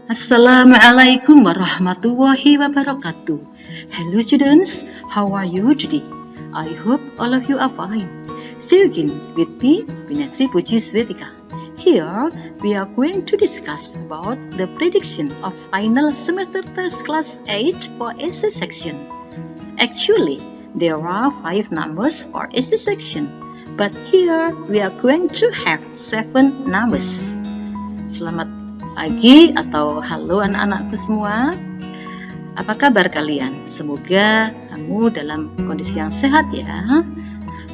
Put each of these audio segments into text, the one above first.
Assalamualaikum warahmatullahi wabarakatuh. Hello students, how are you today? I hope all of you are fine. See you again with me, Binatri Puji Svetika. Here we are going to discuss about the prediction of final semester test class 8 for essay section. Actually, there are 5 numbers for essay section, but here we are going to have 7 numbers. Selamat pagi atau halo anak-anakku semua. Apa kabar kalian? Semoga kamu dalam kondisi yang sehat ya.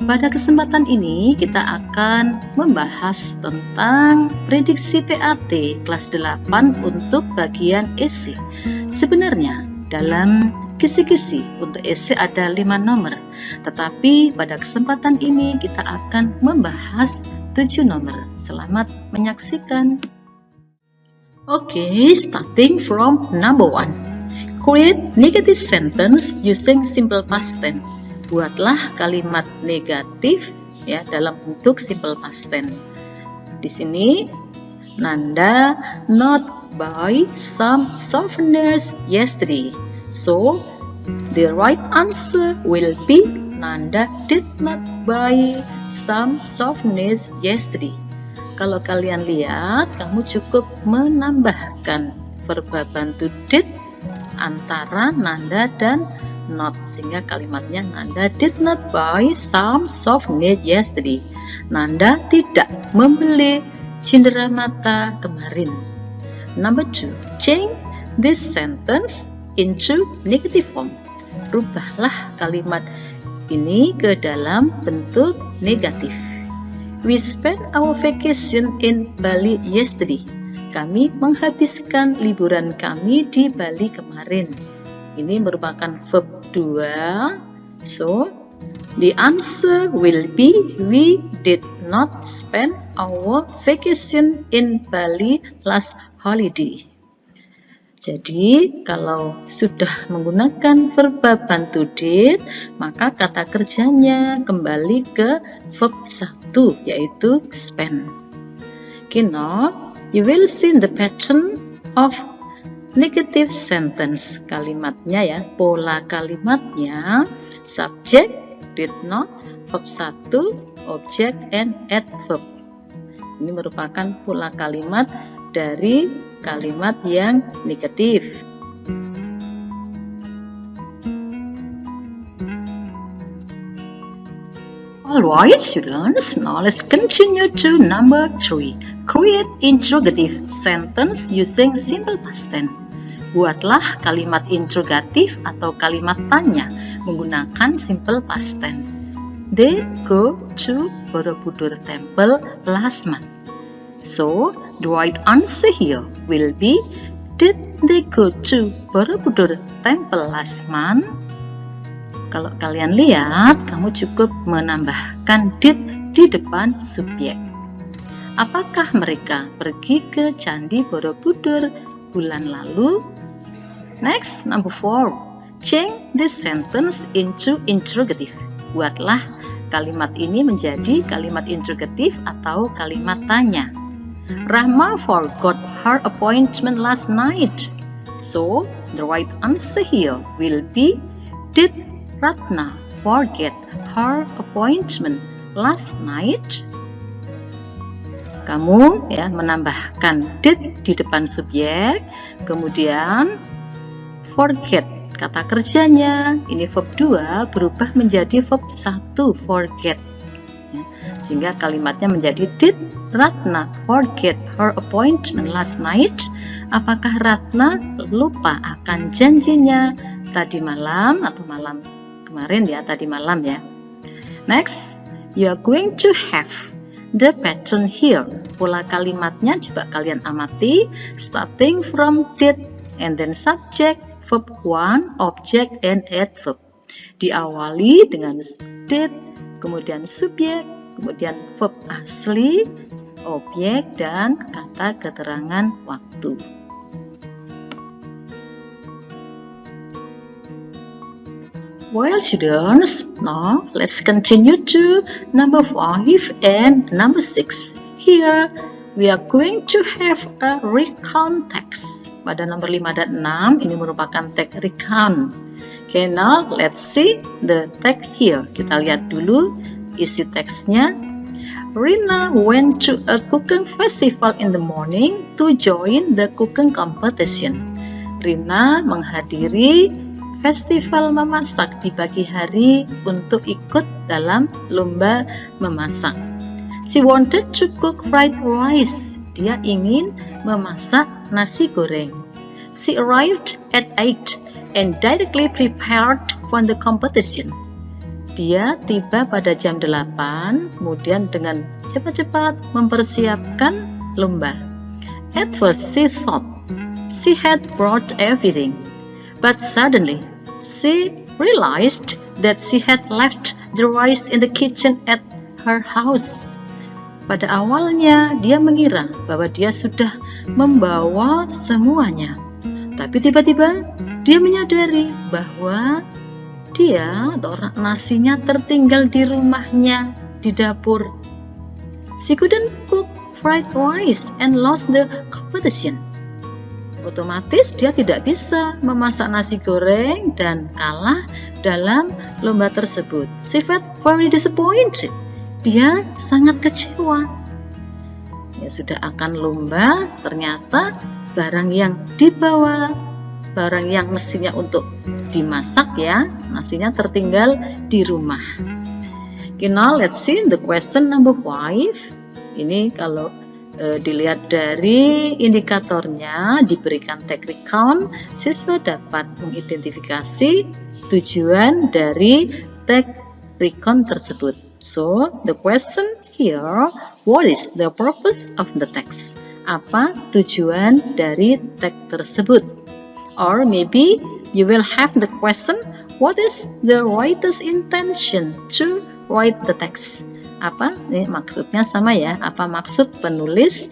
Pada kesempatan ini kita akan membahas tentang prediksi PAT kelas 8 untuk bagian esai. Sebenarnya dalam kisi-kisi untuk esai ada 5 nomor, tetapi pada kesempatan ini kita akan membahas 7 nomor. Selamat menyaksikan. Okay, starting from number 1. Create negative sentence using simple past tense. Buatlah kalimat negatif ya dalam bentuk simple past tense. Di sini Nanda not buy some souvenirs yesterday. So the right answer will be Nanda did not buy some souvenirs yesterday. Kalau kalian lihat, kamu cukup menambahkan verba bantu did antara Nanda dan not, sehingga kalimatnya Nanda did not buy some souvenirs yesterday. Nanda tidak membeli cenderamata kemarin. Number 2, change this sentence into negative form. Rubahlah kalimat ini ke dalam bentuk negatif. We spent our vacation in Bali yesterday. Kami menghabiskan liburan kami di Bali kemarin. Ini merupakan verb 2. So, the answer will be we did not spend our vacation in Bali last holiday. Jadi, kalau sudah menggunakan verba bantu did, maka kata kerjanya kembali ke verb 1, yaitu spend. Okay, now you will see the pattern of negative sentence. Kalimatnya ya, pola kalimatnya subject, did not, verb 1, object, and adverb. Ini merupakan pola kalimat dari kalimat yang negatif. Alright students, now let's continue to number 3. Create interrogative sentence using simple past tense. Buatlah kalimat interrogatif atau kalimat tanya menggunakan simple past tense. They go to Borobudur Temple last month. So, the right answer here will be, did they go to Borobudur Temple last month? Kalau kalian lihat, kamu cukup menambahkan did di depan subjek. Apakah mereka pergi ke Candi Borobudur bulan lalu? Next, number 4. Change this sentence into interrogative. Buatlah kalimat ini menjadi kalimat interrogatif atau kalimat tanya. Rahma forgot her appointment last night. So, the right answer here will be, did Ratna forget her appointment last night? Kamu ya menambahkan did di depan subjek, kemudian forget kata kerjanya, ini verb 2 berubah menjadi verb 1, forget. Sehingga kalimatnya menjadi, did Ratna forget her appointment last night? Apakah Ratna lupa akan janjinya tadi malam atau malam kemarin ya, tadi malam ya. Next, you are going to have the pattern here. Pola kalimatnya coba kalian amati, starting from did and then subject, verb 1, object, and adverb. Diawali dengan did, kemudian subjek, kemudian verb asli, objek, dan kata keterangan waktu. Well students, now let's continue to number 5 and number 6. Here we are going to have a recount text. Pada nomor 5 dan 6 ini merupakan teks recount. Okay, now let's see the text here. Kita lihat dulu isi teksnya. Rina went to a cooking festival in the morning to join the cooking competition. Rina menghadiri festival memasak di pagi hari untuk ikut dalam lomba memasak. She wanted to cook fried rice. Dia ingin memasak nasi goreng. She arrived at 8 and directly prepared for the competition. Dia tiba pada jam 8, kemudian dengan cepat-cepat mempersiapkan lomba. At first she thought she had brought everything, but suddenly she realized that she had left the rice in the kitchen at her house. Pada awalnya dia mengira bahwa dia sudah membawa semuanya, tapi tiba-tiba dia menyadari bahwa nasinya tertinggal di rumahnya, di dapur. She couldn't cook fried rice and lost the competition. Otomatis dia tidak bisa memasak nasi goreng dan kalah dalam lomba tersebut. She felt very disappointed. Dia sangat kecewa. Ya, sudah akan lomba, ternyata barang yang dibawa, barang yang mestinya untuk dimasak ya, nasinya tertinggal di rumah. Okay, now let's see the question number 5. Ini kalau dilihat dari indikatornya diberikan teks recount, siswa dapat mengidentifikasi tujuan dari teks recount tersebut. So the question here, what is the purpose of the text? Apa tujuan dari teks tersebut? Or maybe you will have the question, what is the writer's intention to write the text? Apa? Ini maksudnya sama ya, apa maksud penulis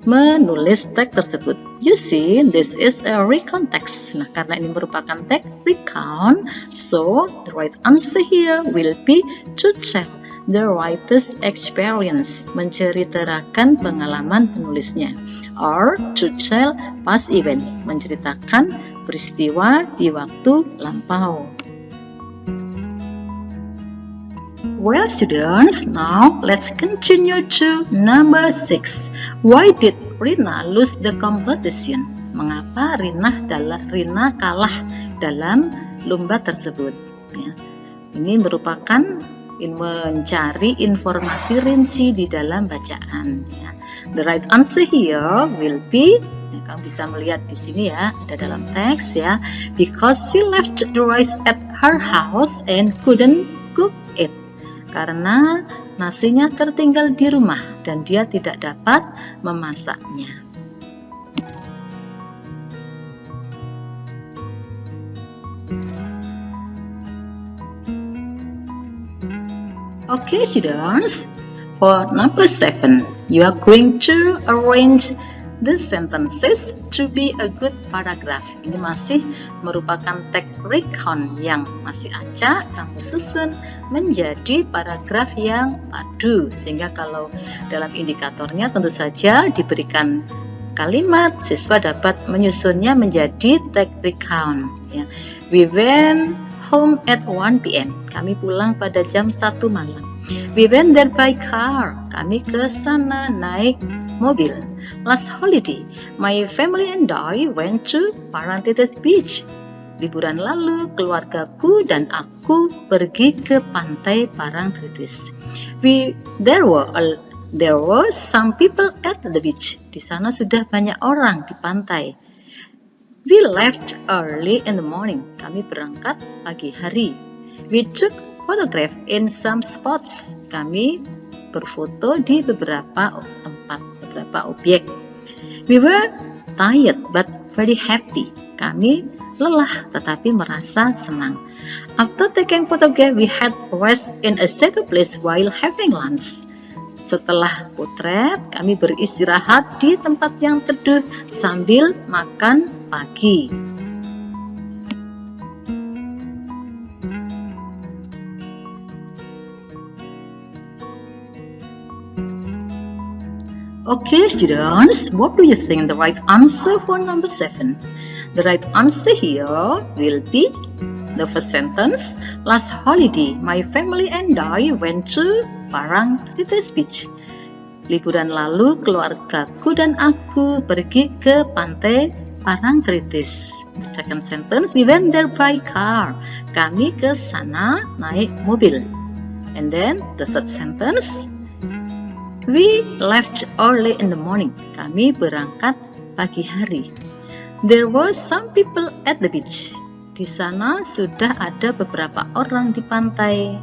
menulis teks tersebut? You see, this is a recount text. Nah, karena ini merupakan teks recount, so the right answer here will be to tell the writer's experience, menceritakan pengalaman penulisnya, or to tell past event, menceritakan peristiwa di waktu lampau. Well students, now let's continue to number 6. Why did Rina lose the competition? Mengapa Rina kalah dalam lomba tersebut? Ya, ini merupakan mencari informasi rinci di dalam bacaan. Ya. The right answer here will be, ya, kamu bisa melihat di sini ya, ada dalam teks ya, because she left the rice at her house and couldn't cook it. Karena nasinya tertinggal di rumah dan dia tidak dapat memasaknya. Okay students, for number 7, you are going to arrange the sentences to be a good paragraph. Ini masih merupakan teks recount yang masih acak, kamu susun menjadi paragraf yang padu. Sehingga kalau dalam indikatornya tentu saja diberikan kalimat, siswa dapat menyusunnya menjadi teks recount. Ya. We went home at 1 p.m. Kami pulang pada jam 1 malam. We went there by car. Kami ke sana naik mobil. Last holiday, my family and I went to Parantites Beach. Liburan lalu, keluargaku dan aku pergi ke pantai Parangtritis. There were some people at the beach. Di sana sudah banyak orang di pantai. We left early in the morning. Kami berangkat pagi hari. We took photograph in some spots. Kami berfoto di beberapa tempat, beberapa objek. We were tired but very happy. Kami lelah tetapi merasa senang. After taking photograph, we had rest in a secret place while having lunch. Setelah potret, kami beristirahat di tempat yang teduh sambil makan pagi. Okay, students, what do you think the right answer for number 7? The right answer here will be the first sentence. Last holiday, my family and I went to Parangtritis Beach. Liburan lalu, keluargaku dan aku pergi ke pantai Parangtritis. The second sentence, we went there by car. Kami ke sana naik mobil. And then the third sentence, we left early in the morning. Kami berangkat pagi hari. There were some people at the beach. Di sana sudah ada beberapa orang di pantai.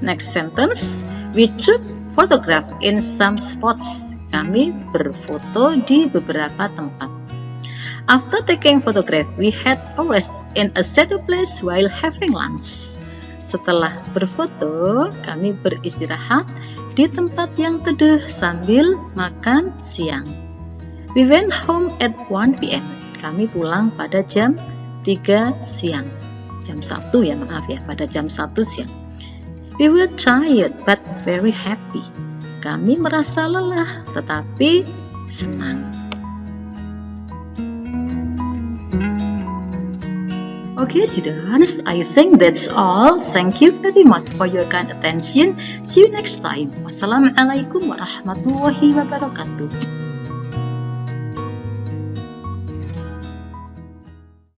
Next sentence, we took photograph in some spots. Kami berfoto di beberapa tempat. After taking photograph, we had a rest in a shadow place while having lunch. Setelah berfoto, kami beristirahat di tempat yang teduh sambil makan siang. We went home at 1 p.m. Kami pulang pada jam 3 siang. Jam 1 ya, maaf ya, pada jam 1 siang. We were tired but very happy. Kami merasa lelah tetapi senang. Okay, students, I think that's all. Thank you very much for your kind attention. See you next time. Wassalamualaikum warahmatullahi wabarakatuh.